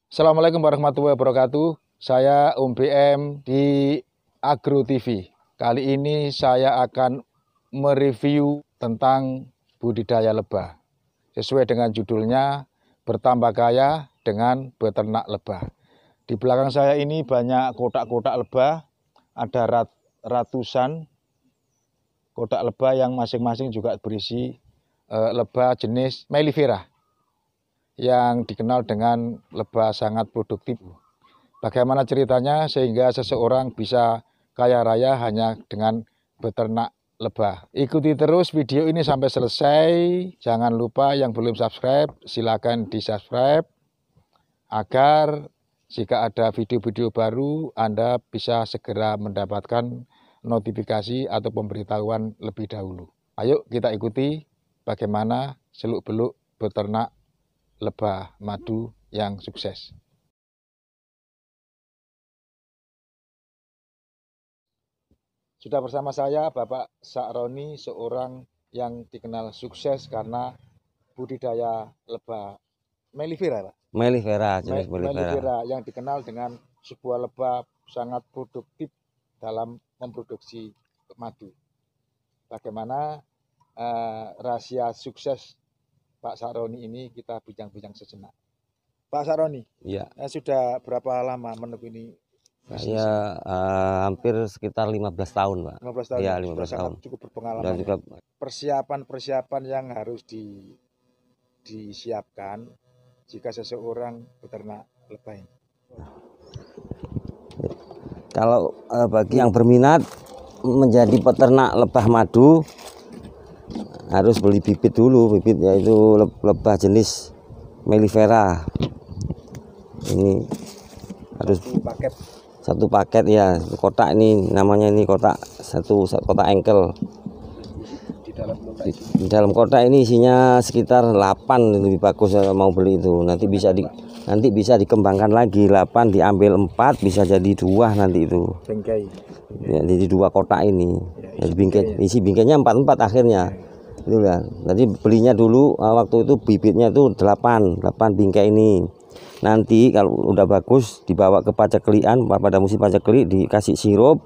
Assalamualaikum warahmatullahi wabarakatuh. Saya Om BM di Agro TV. Kali ini saya akan mereview tentang budidaya lebah. Sesuai dengan judulnya, bertambah kaya dengan beternak lebah. Di belakang saya ini banyak kotak-kotak lebah, ada ratusan kotak lebah yang masing-masing juga berisi lebah jenis mellifera yang dikenal dengan lebah sangat produktif. Bagaimana ceritanya sehingga seseorang bisa kaya raya hanya dengan beternak lebah? Ikuti terus video ini sampai selesai. Jangan lupa yang belum subscribe, silakan di-subscribe agar jika ada video-video baru Anda bisa segera mendapatkan notifikasi atau pemberitahuan lebih dahulu. Ayo kita ikuti bagaimana seluk-beluk beternak lebah madu yang sukses. Sudah bersama saya Bapak Sakroni, seorang yang dikenal sukses karena budidaya lebah mellifera, Pak. Mellifera, jenis mellifera Yang dikenal dengan sebuah lebah sangat produktif dalam memproduksi madu. Bagaimana rahasia sukses Pak Sakroni ini kita bincang-bincang sejenak. Pak Sakroni, ya. Sudah berapa lama menekuni bisnis? Saya hampir sekitar 15 tahun, Pak. 15 tahun. Ya, Sudah 15 tahun. Cukup berpengalaman. Juga... Persiapan yang harus disiapkan jika seseorang beternak lebah ini. Kalau bagi yang berminat menjadi peternak lebah madu, harus beli bibit dulu. Bibit yaitu lebah jenis mellifera. Ini harus satu paket ya, kotak ini namanya, ini kotak satu kotak engkel. Di dalam kotak ini isinya sekitar 8, lebih bagus kalau mau beli itu. Nanti bisa dikembangkan lagi, 8 diambil 4 bisa jadi 2 nanti itu. Bingkai. Ya, jadi 2 kotak ini. Ya, isi bingkainya 4 akhirnya. Itu kan. Jadi belinya dulu waktu itu bibitnya itu 8 bingkai ini. Nanti kalau udah bagus dibawa ke paceklian, pada musim pacekli dikasih sirup,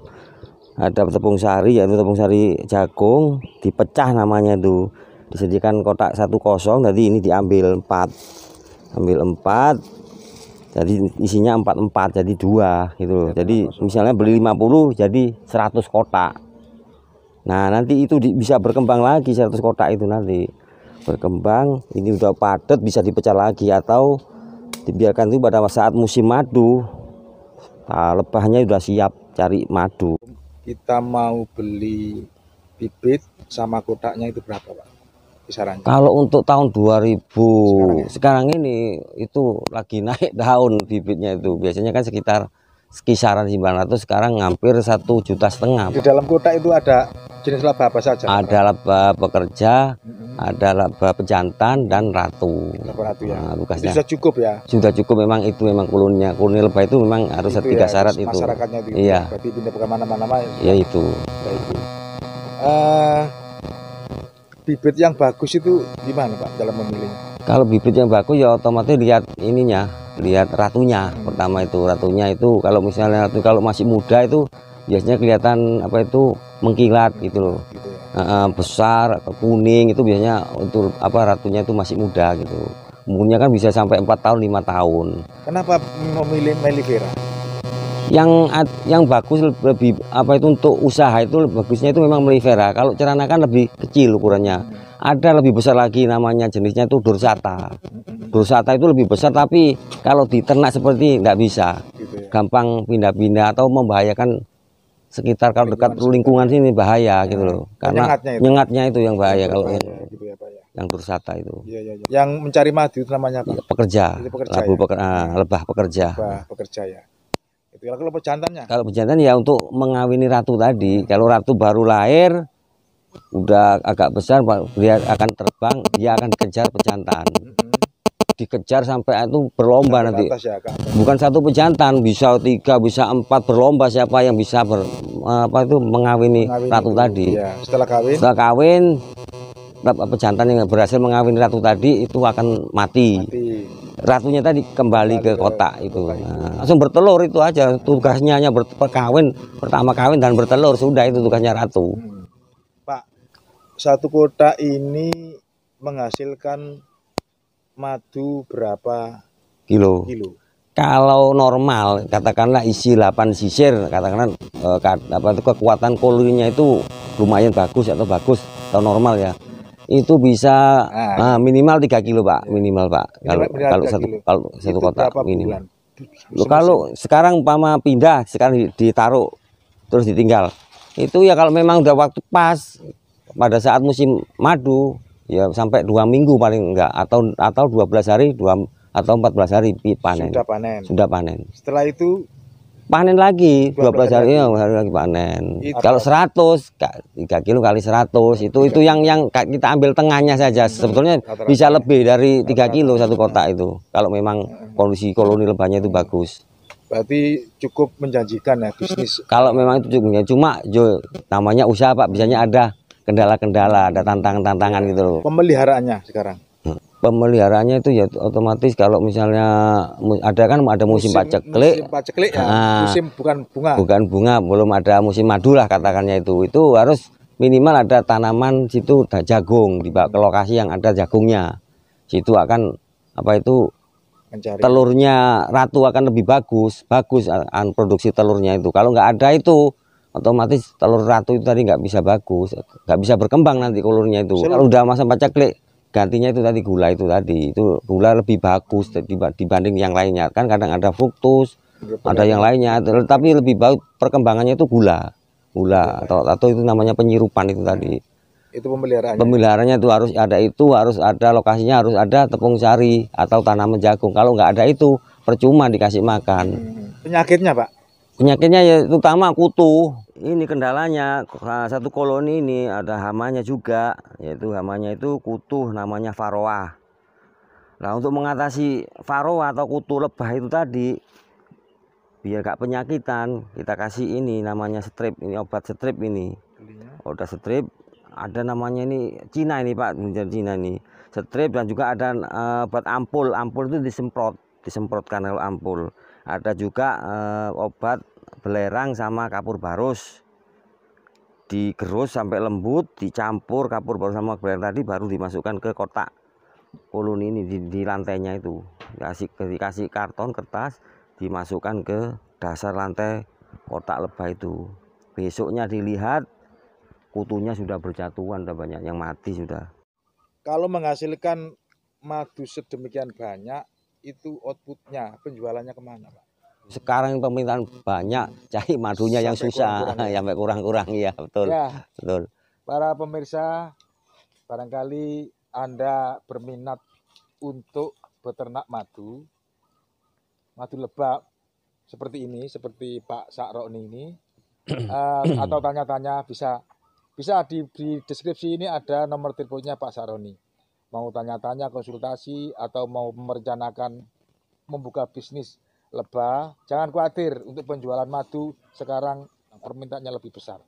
ada tepung sari, yaitu tepung sari jagung, dipecah namanya itu, disediakan kotak 1 kosong. Jadi ini diambil 4, jadi isinya 4 jadi 2 gitu loh. Jadi misalnya beli 50 jadi 100 kotak. Nah nanti itu bisa berkembang lagi, 100 kotak itu nanti berkembang, ini udah padat bisa dipecah lagi atau dibiarkan itu pada saat musim madu. Nah, lebahnya sudah siap cari madu. Kita mau beli bibit sama kotaknya itu berapa, Pak? Kisarannya. Kalau untuk tahun 2000 sekarang ini itu lagi naik daun bibitnya itu. Biasanya kan sekitar kisaran 900, sekarang hampir 1,5 juta. Di dalam kotak itu ada jenis lebah apa saja? Ada lebah pekerja, ada lebah pejantan dan ratu. Lebah ratu ya. Nah, itu sudah cukup ya? Sudah cukup, memang itu memang kulunnya. Kulun lebah itu memang harus 3 syarat itu. Masyarakatnya itu. Iya. Berarti pindah ke mana-mana ya itu. Bibit yang bagus itu gimana, Pak, dalam memilihnya? Kalau bibit yang bagus ya otomatis lihat ininya, lihat ratunya. Pertama itu ratunya itu kalau misalnya kalau masih muda itu biasanya kelihatan apa itu mengkilat gitu loh. Gitu ya. Besar kuning itu biasanya untuk apa, ratunya itu masih muda gitu. Umurnya kan bisa sampai 4 tahun 5 tahun. Kenapa memilih mellifera? Yang bagus lebih apa itu untuk usaha itu bagusnya itu memang mellifera. Kalau ceranakan lebih kecil ukurannya. Ada lebih besar lagi, namanya jenisnya itu dorsata. Dorsata itu lebih besar, tapi kalau diternak seperti nggak bisa. Gitu ya. Gampang pindah-pindah atau membahayakan sekitar, kalau dekat lingkungan sini bahaya gitu loh. Karena nyengatnya itu yang bahaya kalau gitu ya, Pak, ya. Yang dorsata itu. Ya. Yang mencari madu itu namanya apa? Ya, pekerja. Lebah pekerja. Lebah pekerja ya. Kalau pejantannya? Kalau pejantan ya untuk mengawini ratu tadi. Kalau ratu baru lahir, udah agak besar, dia akan terbang, dia akan dikejar pejantan. Dikejar sampai itu berlomba nanti. Ya, bukan satu pejantan, bisa 3, bisa 4 berlomba siapa yang bisa mengawini ratu tadi. Ya. Setelah kawin, pejantan yang berhasil mengawini ratu tadi itu akan mati. ratunya tadi kembali ke kotak itu. Nah, langsung bertelur itu aja tugasnya, hanya berkawin, pertama kawin dan bertelur, sudah itu tugasnya ratu. Pak, satu kotak ini menghasilkan madu berapa Kilo. Kalau normal, katakanlah isi 8 sisir, katakanlah apa itu kekuatan koloninya itu lumayan bagus atau normal ya. Itu bisa minimal 3 kilo Pak, minimal Pak. Kalau satu kotak minimal. Kalau sekarang umpama pindah, sekarang ditaruh terus ditinggal. Itu ya kalau memang udah waktu pas pada saat musim madu ya sampai 2 minggu paling enggak, atau 12 hari atau 14 hari panen. Sudah panen. Setelah itu panen lagi 12 hari lagi panen. Kalau 100 3 kilo kali 100 itu yang kita ambil tengahnya saja. Sebetulnya bisa lebih dari 3 kilo satu kotak itu. Kalau memang kondisi koloni lebahnya itu bagus. Berarti cukup menjanjikan ya bisnis. Kalau memang itu cukup, cuma namanya usaha Pak, biasanya ada kendala-kendala, ada tantangan-tantangan gitu loh. Pemeliharaannya sekarang. Pemeliharaannya itu ya otomatis kalau misalnya ada musim paceklik. Musim paceklik ya. Musim bukan bunga. Bukan bunga, belum ada musim madu lah katakannya itu. Itu harus minimal ada tanaman situ jagung, dibawa ke lokasi yang ada jagungnya. Situ akan telurnya ratu akan lebih bagus produksi telurnya itu. Kalau nggak ada itu otomatis telur ratu itu tadi nggak bisa bagus, nggak bisa berkembang nanti koloninya itu. Kalau udah masa paceklik gantinya itu tadi gula itu gula lebih bagus dibanding yang lainnya, kan kadang ada fruktus, ada yang lainnya, tapi lebih bagus perkembangannya itu gula atau itu namanya penyirupan itu tadi. Itu pemeliharaannya. Pemeliharaannya itu harus ada lokasinya, harus ada tepung sari atau tanaman jagung. Kalau nggak ada itu percuma dikasih makan. Penyakitnya Pak? Penyakitnya ya terutama kutu. Ini kendalanya, satu koloni ini ada hamanya juga, yaitu hamanya itu kutu namanya Varroa. Nah, untuk mengatasi Varroa atau kutu lebah itu tadi, biar gak penyakitan, kita kasih ini namanya strip, ini obat strip ini. Obat strip, ada namanya ini Cina ini Pak, Cina ini. Strip dan juga ada obat ampul itu disemprotkan kalau ampul. Ada juga obat belerang sama kapur barus, digerus sampai lembut, dicampur kapur barus sama belerang tadi, baru dimasukkan ke kotak koloni ini di lantainya itu. Dikasih karton kertas, dimasukkan ke dasar lantai kotak lebah itu. Besoknya dilihat kutunya sudah berjatuhan, sudah banyak yang mati sudah. Kalau menghasilkan madu sedemikian banyak, itu outputnya, penjualannya kemana Pak? Sekarang permintaan banyak, cari madunya yang susah, sampai kurang-kurang ya, betul. Ya, betul. Para pemirsa, barangkali Anda berminat untuk beternak madu lebah seperti ini, seperti Pak Sakroni ini, atau tanya-tanya bisa di deskripsi ini ada nomor teleponnya Pak Sakroni. Mau tanya-tanya, konsultasi, atau mau merencanakan membuka bisnis lebah, jangan khawatir, untuk penjualan madu sekarang permintaannya lebih besar.